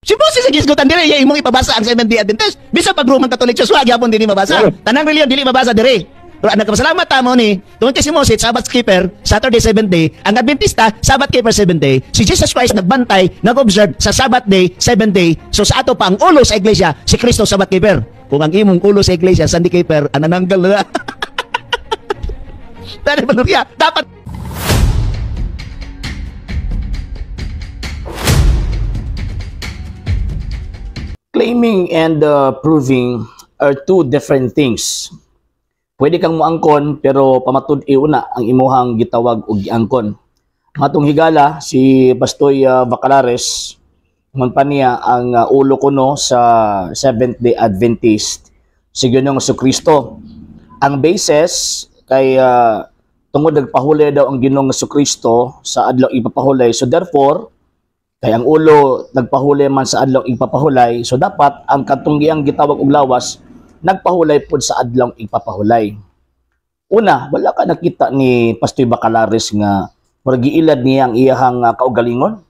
Si Moses sa gisgutan dire iya imong ipabasa ang Seventh-day Adventist. Bisa pag Roman Catholic Church wa gyapon dinhi mabasa. Tanang reliyon dili mabasa dire. Pero nagpasalamat ta mo ni tungod kay si Moses Sabbath keeper Saturday 7th day, ang Adventista Sabbath keeper 7th day. Si Jesus Christ nagbantay, nag-observe sa Sabbath day 7th day. So sa ato pa ang ulo sa iglesia si Kristo Sabbath keeper. Kung ang imong ulo sa iglesia Sunday keeper anananggal na. Tani panuya dapat claiming and proving are two different things. Pwede kang moangkon pero pamatud-i una ang imuhang gitawag og giangkon. Atong higala si Pastoy Bacalares man pa niya ang ulo kuno sa Seventh-day Adventist si Ginoong Jesucristo. Ang basis kay tungod nagpahulay daw ang Ginoong Jesucristo sa adlaw ipapahulay. So therefore kay ang ulo nagpahulay man sa adlaw ipapahulay, so dapat ang katunggiang gitawag og lawas nagpahulay pud sa adlaw ipapahulay. Una, wala ka nakita ni Pastoy Bacalares nga giilad niya ang iyahang kaugalingon.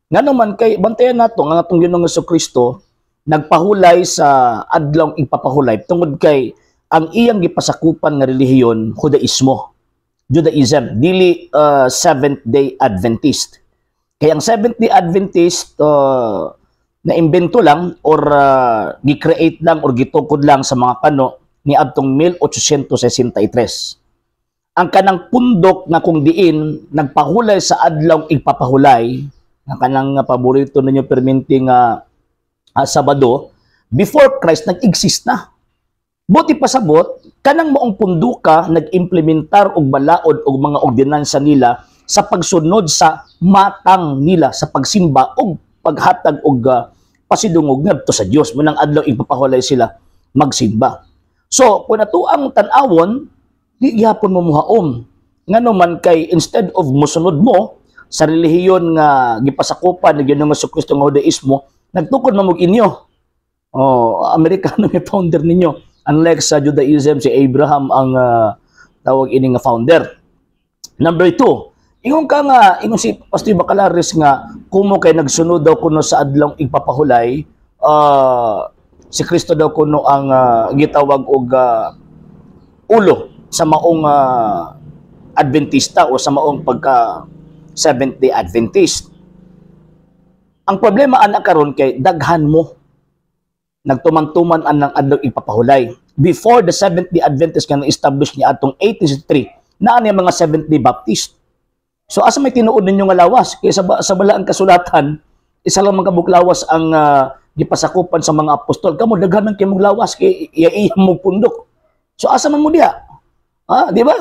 Nganuman kay bantayan nato nga atong Ginoong Jesucristo nagpahulay sa adlaw ipapahulay tungod kay ang iyang gipasakupan nga relihiyon Judaism, dili Seventh-day Adventist. Kaya ang Seventh-day Adventist na imbento lang or gi-create lang or gitukod lang sa mga kano ni adtong 1863. Ang kanang pundok na kung diin nagpahulay sa adlaw ipapahulay, ang kanang paborito ninyo perminting Sabado, before Christ nag-exist na. Buti pasabot, kanang moong punduka nag-implementar og balaod og mga ordinansa nila sa pagsunod sa matang nila sa pagsimba o paghatag og pasidungog ngadto sa Dios munang adlaw ipapahulay sila magsimba. So kung nato ang tan-awon di gyapon mo muhaom nganuman kay instead of mosunod mo sa relihiyon nga gipasakupan ni Ginoong Jesucristo nga Judaismo nagtukod mo inyo. Amerikano may founder ninyo, unlike sa Judaism si Abraham ang tawag ini nga founder. Number 2, ingon ka nga, ingon si Pastoy Bacalares nga, kumo kay nagsunod daw kuno sa adlaw ipapahulay, si Kristo daw kuno ang gitawag og ulo sa maong Adventista o sa maong pagka Seventh-day Adventist. Ang problema ana karon kay daghan mo nagtuman-tuman ang adlaw ipapahulay. Before the Seventh-day Adventist nga na-establish niya atong 1863, naa niya mga Seventh-day Baptist. So asa may tinuod ninyo nga lawas? Kaya sa balaang kasulatan, isa lang mga buklawas ang gipasakupan sa mga apostol. Kamo daghan man kay mong lawas kay iya mo pundok. So asa man mo diha? Di ba?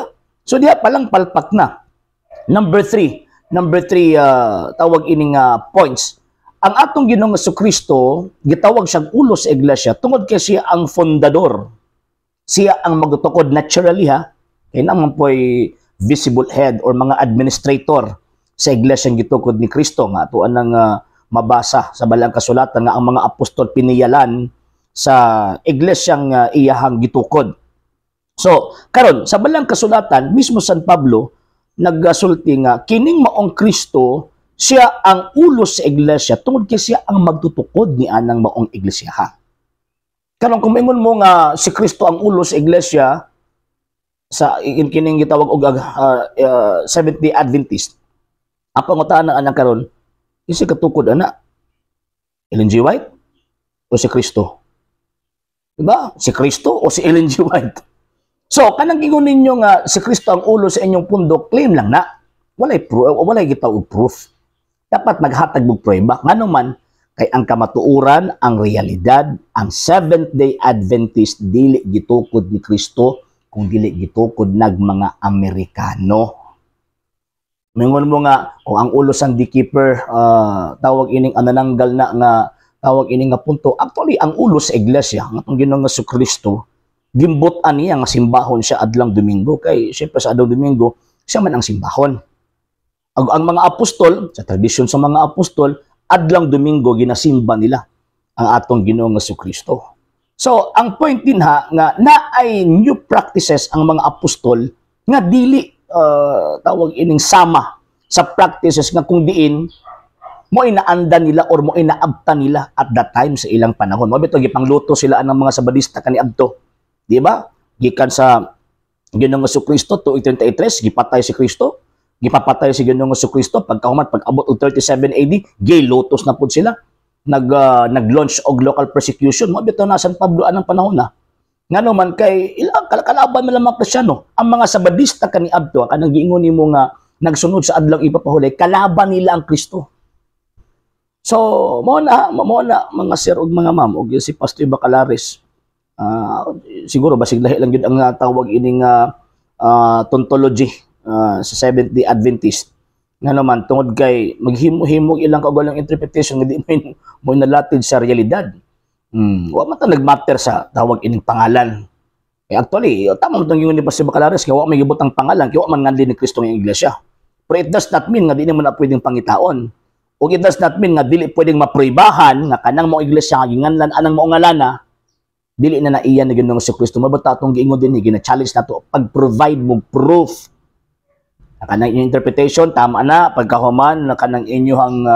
So diha palang palpak na. Number 3 tawag ining points. Ang atong Ginoong Jesucristo gitawag siyang ulo sa iglesia tungod kay siya ang fundador. Siya ang magtukod naturally kay naman po'y visible head or mga administrator sa iglesyang gitukod ni Kristo nga atuan nang mabasa sa balang kasulatan nga ang mga apostol piniyalan sa iglesyang iyahang gitukod. So karon sa balang kasulatan mismo San Pablo nagsulti nga kining maong Kristo siya ang ulo sa iglesia tungod kay siya ang magtutukod ni anang maong iglesia. Karon kung ingon mo nga si Kristo ang ulo sa iglesia sa kining gitawag og Seventh-day Adventist. Ang pangutana ana karon, si katukod ana Ellen G. White o si Kristo? Diba? Si Kristo o si Ellen G. White? So kanang ingon ninyo nga si Kristo ang ulo sa inyong pundok, claim lang na. Walay gitawag proof. Dapat maghatag og prueba nganuman kay ang kamatuoran, ang realidad, ang Seventh-day Adventist dili gitukod ni Kristo kung dili gitukod nag mga Amerikano. Mingon mo nga kung ang ulo sang beekeeper tawag ining anananggal na nga tawag ining nga punto. Actually ang ulo sa iglesia nga ang Ginoong Jesucristo gimbutan niya nga simbahon siya adlang Domingo kay syempre sa adlaw Domingo siya man ang simbahon. Ang mga apostol sa tradisyon sa mga apostol adlang Domingo ginasimba nila ang atong Ginoong Jesucristo. So, ang point din nga naay new practices ang mga apostol nga dili tawag ining sama sa practices nga kung diin mo inaanda nila or mo inaabta nila at that time sa ilang panahon. Mo bitaw gipangluto sila ng mga sabadista kaniadto. Di ba? Gikan sa Ginoong Jesucristo to 33 gipatay si Kristo. Gipapatay si Ginoong Jesucristo pagkahuman pag-abot og 37 AD, gay lotus na pud sila. Nag-launch og local persecution. Mo bitaw na San Pablo anang panahon na. Nga naman kay ilang kalaban man mga Kristiyano, ang mga sabadista kaniadto kanang giingon nimo nga nagsunod sa adlaw ipapahulay, kalaban nila ang Kristo. So, mo na mga sir ug mga ma'am ug si Pastor Bacalares. Siguro basig lahi lang gyud ang tawag ining tontology sa Seventh-day Adventist. Nga naman tungod kay maghimo-himo ilang kaugalang interpretation nga di mo nalatid sa realidad. Wa man ta nagmatter sa tawag ining pangalan. Actually, tama man yung ni Pastor Bacalares kay wa may gibutang pangalan kay wa man nganli ni Kristo nga iglesia. Pero it does not mean nga di naman na pwedeng pangitaon. O it does not mean nga dili pwedeng maproibahan nga kanang mo iglesia nga ginganlan anang mao ngalana dili na naiyan ni Ginoong Jesucristo. Mabata atong giingon din gina-challenge nato pag-provide mo proof. Kanang inyong interpretation tama na pagkahuman na kanang inyong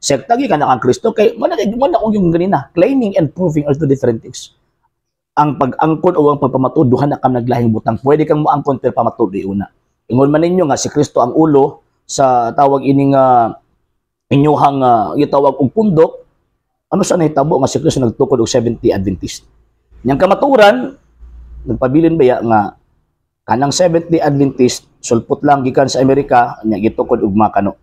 sekta gi kanang Kristo kay mo na kung yung ganina claiming and proving are two different things. Ang pag-angkon o ang pagpamatuduhan na kam naglahing butang pwede kang moangkon pero pamatudo una. Ingon man ninyo nga si Kristo ang ulo sa tawag ining inyuhang gitawag og pundok, ano sa nahitabo nga si Kristo nagtukod og 70 Adventist. Yang kamaturan nagpabilin baya nga kanang 70 Adventist sulpot lang gikan sa Amerika nya gitukod og makano.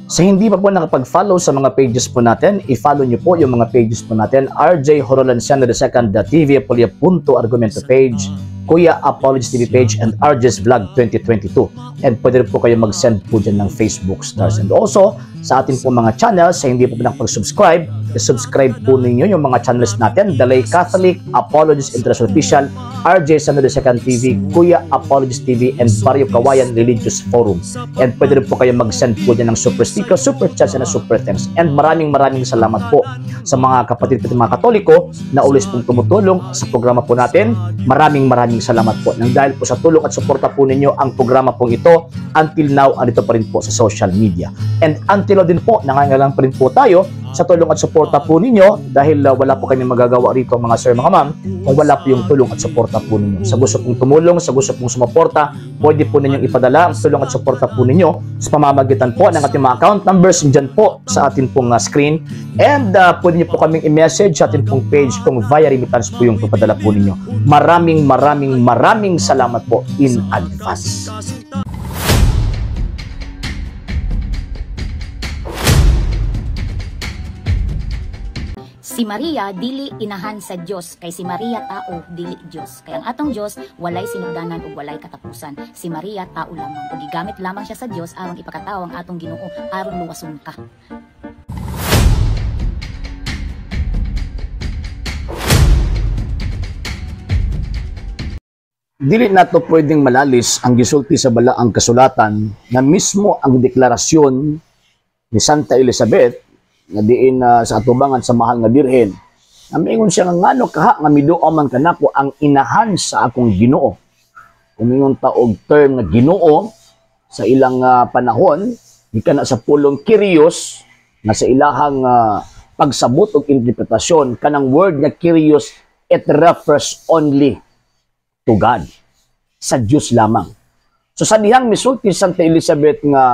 Sa hindi pa po nakapag-follow sa mga pages po natin, i-follow niyo po yung mga pages po natin, RJ Horolanciano II, TV Apolia Punto Argumento page, Kuya Apologies TV page, and RJ's Vlog 2022. And pwede rin po kayo mag-send po dyan ng Facebook stars. And also, sa atin po mga channels, sa hindi po nakapag-subscribe, i-subscribe po ninyo yung mga channels natin, The Lay Catholic, Apologies International Official, RJ Sano II TV, Kuya Apologies TV, and Barrio Kawayan Religious Forum. And pwede rin po kayo mag-send po dyan ng super sticker, super chats, and super thanks. And maraming salamat po sa mga kapatid at mga Katoliko na ulis pong tumutulong sa programa po natin. Maraming salamat po. Nang dahil po sa tulong at suporta po ninyo ang programa pong ito, until now, andito pa rin po sa social media. And until now din po, nangangailangan pa rin po tayo sa tulong at suporta po ninyo dahil wala po kami magagawa rito mga sir, mga ma'am, kung wala po yung tulong at suporta po ninyo. Sa gusto pong tumulong, sa gusto pong sumuporta, pwede po ninyong ipadala ang tulong at suporta po ninyo sa pamamagitan po ng ating mga account numbers dyan po sa ating pong screen. And pwede niyo po kaming i-message sa ating pong page kung via remittance po yung papadala po ninyo. Maraming salamat po in advance. Si Maria dili inahan sa Dios kay si Maria tao dili Dios. Kay ang atong Dios walay sinugdanan ug walay katapusan. Si Maria tao lamang ug gigamit lamang siya sa Dios aron ipakataw ang atong Ginoo aron luwason ka. Dili nato pwedeng malalis ang gisulti sa balaang kasulatan na mismo ang deklarasyon ni Santa Elizabeth nga diin sa atubangan sa mahal nga birhen. Namingon siya nga ngano kaha nga miduo man kanako ang inahan sa akong Ginoo. Kumingon ta og term nga Ginoo sa ilang panahon gikan na sa pulong Kyrios nga sa ilahang pagsabot og interpretasyon kanang word nga Kyrios it refers only to God, sa Diyos lamang. So sa dihang misulti Santa Elizabeth nga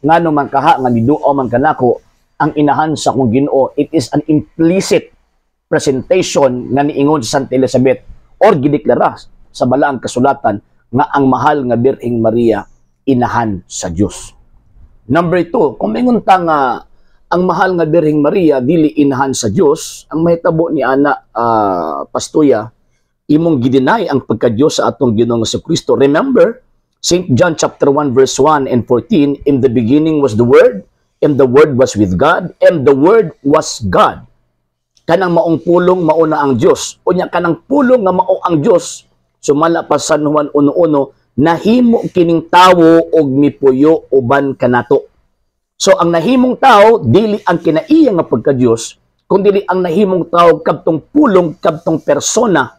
ngano man kaha nga miduo man kanako ang inahan sa akong Ginoo, it is an implicit presentation nga niingon sa Santa Elizabeth or gideklara sa balaang kasulatan nga ang mahal nga Birheng Maria inahan sa Dios. Number 2, kung mingon ta nga ang mahal nga Birheng Maria dili inahan sa Dios, ang mahitabo ni ana Pastuya imong gidinay ang pagka-Dios sa atong Ginoong Jesucristo. Remember St. John chapter 1 verse 1 and 14, in the beginning was the Word, and the Word was with God, and the Word was God. Kanang maong pulong mauna ang Dios. Unya kanang pulong nga mao ang Dios, sumala pa San Juan 1:1, nahimo kining tawo og mipuyo uban kanato. So ang nahimong tao dili ang kinaiya nga pagka-Dios, kundi ang nahimong tao kadtong pulong kadtong persona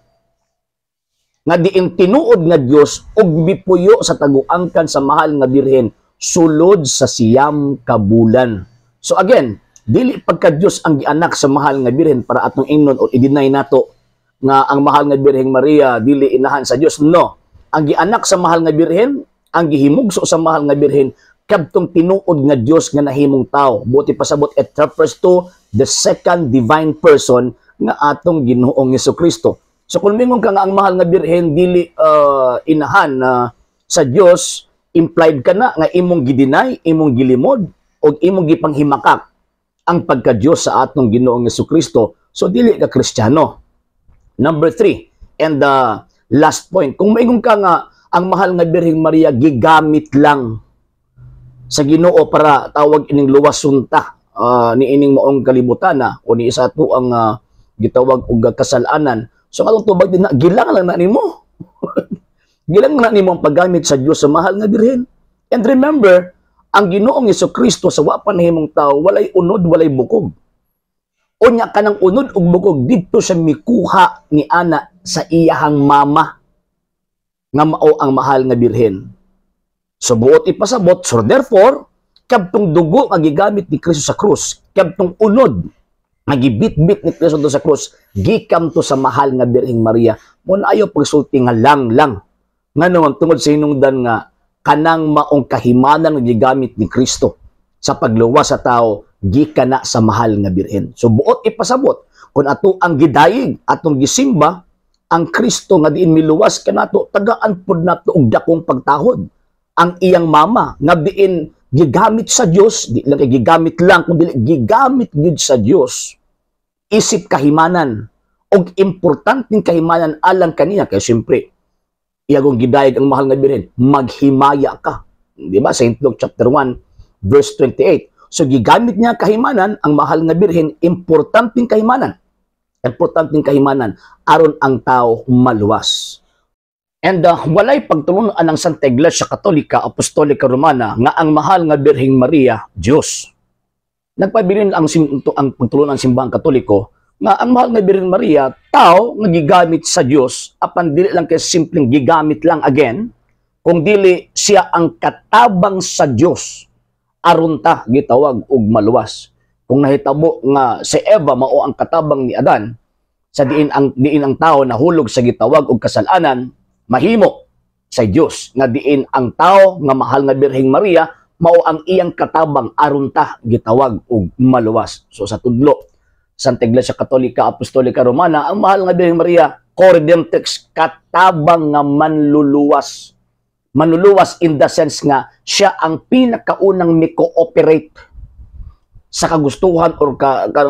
nga diin tinuod nga Dios og mipuyo sa taguangkan sa mahal nga birhen sulod sa siyam ka bulan. So again, dili pagka Dios ang gianak sa mahal nga birhen para atong ingnon o i-deny nato nga ang mahal nga birheng Maria dili inahan sa Dios. No. Ang gianak sa mahal nga birhen, ang gihimugso sa mahal nga birhen kadtong tinuod nga Dios nga nahimong tao. Buti pasabot it refers to the second divine person nga atong Ginoong Jesucristo. So kung mingon ka nga ang mahal nga birhen dili inahan sa Dios, implied ka na nga imong gidinay, imong gilimod o imong gipanghimakak ang pagka-Diyos sa atong Ginoong Jesucristo. So dili ka Kristiyano. Number 3, and last point, kung maingon ka nga ang mahal nga birheng Maria gigamit lang sa Ginoo para tawag ining luwasunta ni ining maong kalibutan o ni isa to ang gitawag og kasalanan. So katong tubag din na gilang lang na nimo. Gilang na nimo ang paggamit sa Dios sa mahal nga birhen. And remember, ang Ginoong Jesucristo sa wa pa nahimong tao walay unod, walay bukog. Unya kanang unod ug bukog didto siya mikuha ni ana sa iyahang mama nga mao ang mahal nga birhen. So buot ipasabot, so therefore, kadtong dugo nga gigamit ni Kristo sa krus, kadtong unod nga gibit-bit ni Kristo sa krus, gikan to sa mahal nga birheng Maria. Mo na ayo pagsulti nga lang. Nga naman tungod sa hinungdan nga kanang maong kahimanan nga gigamit ni Kristo sa pagluwas sa tao gikan na sa mahal nga birhen. So buot ipasabot kun ato ang gidayeg atong gisimba ang Kristo nga diin miluwas kanato tagaan pud nato og dakong pagtahod. Ang iyang mama nga diin gigamit sa Dios, di lang gigamit lang kundi gigamit gid sa Dios. Isip kahimanan og importanteng kahimanan alang kaniya kay siyempre iyagong gidayeg ang mahal nga birhen, maghimaya ka. Di ba? St. Luke chapter 1, verse 28. So, gigamit niya kahimanan, ang mahal nga birhen, importanteng kahimanan. Importanteng kahimanan, aron ang tao maluwas. And walay pagtulunan ng Santa Iglesia Katolika, Apostolika Romana, nga ang mahal nga birheng Maria, Diyos. Nagpabilin ang pagtulunan ng simbahang Katoliko, nga ang mahal nga birheng Maria, tao nga gigamit sa Dios apan dili lang kay simpleng gigamit lang again, kung dili siya ang katabang sa Dios aron ta gitawag og maluwas. Kung nahitabo nga si Eva mao ang katabang ni Adan, sa diin ang tao nahulog sa gitawag og kasalanan, mahimo sa Dios nga diin ang tao nga mahal nga birheng Maria mao ang iyang katabang aron ta gitawag og maluwas. So sa tudlo Santa Iglesia Katolika, Apostolika Romana, ang mahal nga birheng Maria, co-redemptrix, katabang nga manluluwas. Manluluwas in the sense nga, siya ang pinakaunang mi-cooperate sa kagustuhan o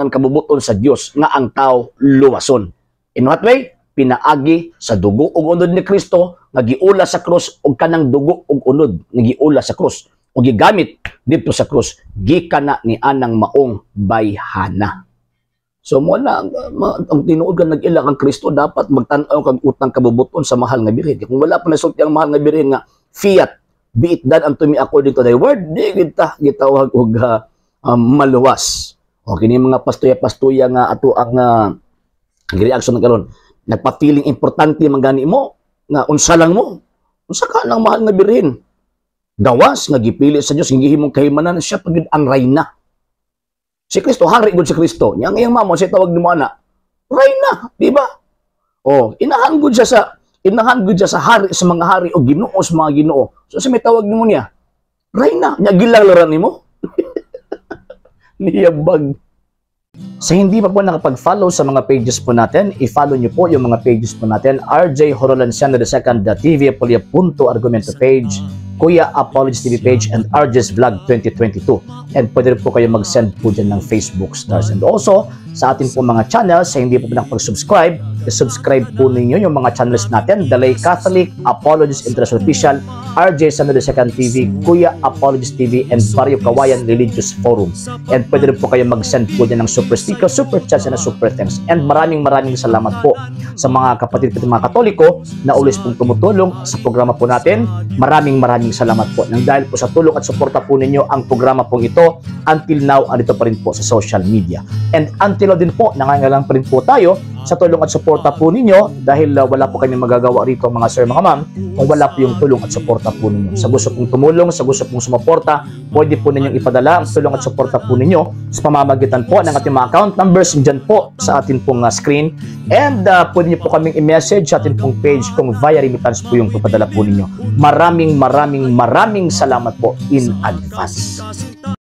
kabubuton sa Dios nga ang tao luwason. In what way? Pinaagi sa dugo ug unod ni Kristo nga giula sa krus ug kanang dugo ug unod nga giula sa krus ug gigamit dito sa krus gikan na ni anang maong bayhana. So mo na ang tinuod ka nag-ila kang Kristo dapat magtan-aw kag utang kabubuton sa mahal nga birhen. Kung wala pa nasulti ang mahal nga birhen nga fiat, be it done unto me according to thy word, di kita gitawag og maluwas. O kini mga pastoya nga ato ang reaction karon. Nagpa-feeling importante man gani mo nga unsa lang mo. Unsa ka nang mahal nga birhen? Gawas nga gipili sa Dios gihimong kahimanan siya pagid ang reyna. Si Kristo, hari gud si Kristo. Yang iyang mamo si tawag nimo ana. Reyna, di ba? Oh, inahan gud siya sa hari sa mga hari o Ginoo sa mga Ginoo. So sa may tawag nimo niya, Reyna, nya gilang laran nimo. Niyabag. Sa hindi pa po nakapag-follow sa mga pages po natin, i-follow niyo po yung mga pages po natin. RJ Horolanciano II TV, Apolia Punto Argumento page, Kuya Apologist TV page, and RJ's Vlog 2022. And pwede rin po kayo mag-send po dyan ng Facebook stars. And also, sa ating po mga channels, sa hindi po nakapag-subscribe, i-subscribe po ninyo yung mga channels natin, The Lay Catholic, Apologist International Official, RJ Sano II TV, Kuya Apologist TV, and Barrio Kawayan Religious Forum. And pwede rin po kayo mag-send po dyan ng super sticker, super chats, and super thanks. And maraming salamat po sa mga kapatid mga Katoliko na always pong tumutulong sa programa po natin. Maraming salamat po. Nang dahil po sa tulong at suporta po ninyo, ang programa pong ito, until now, andito pa rin po sa social media. And until now din po, nangangailangan pa rin po tayo sa tulong at suporta po ninyo dahil wala po kami magagawa rito mga sir, mga ma'am kung wala po yung tulong at suporta po ninyo. Sa gusto pong tumulong, sa gusto pong sumuporta, pwede po ninyong ipadala ang tulong at suporta po ninyo sa pamamagitan po ng ating mga account numbers dyan po sa atin pong screen, and pwede nyo po kaming i-message sa atin pong page kung via remittance po yung ipadala po ninyo. Maraming salamat po in advance.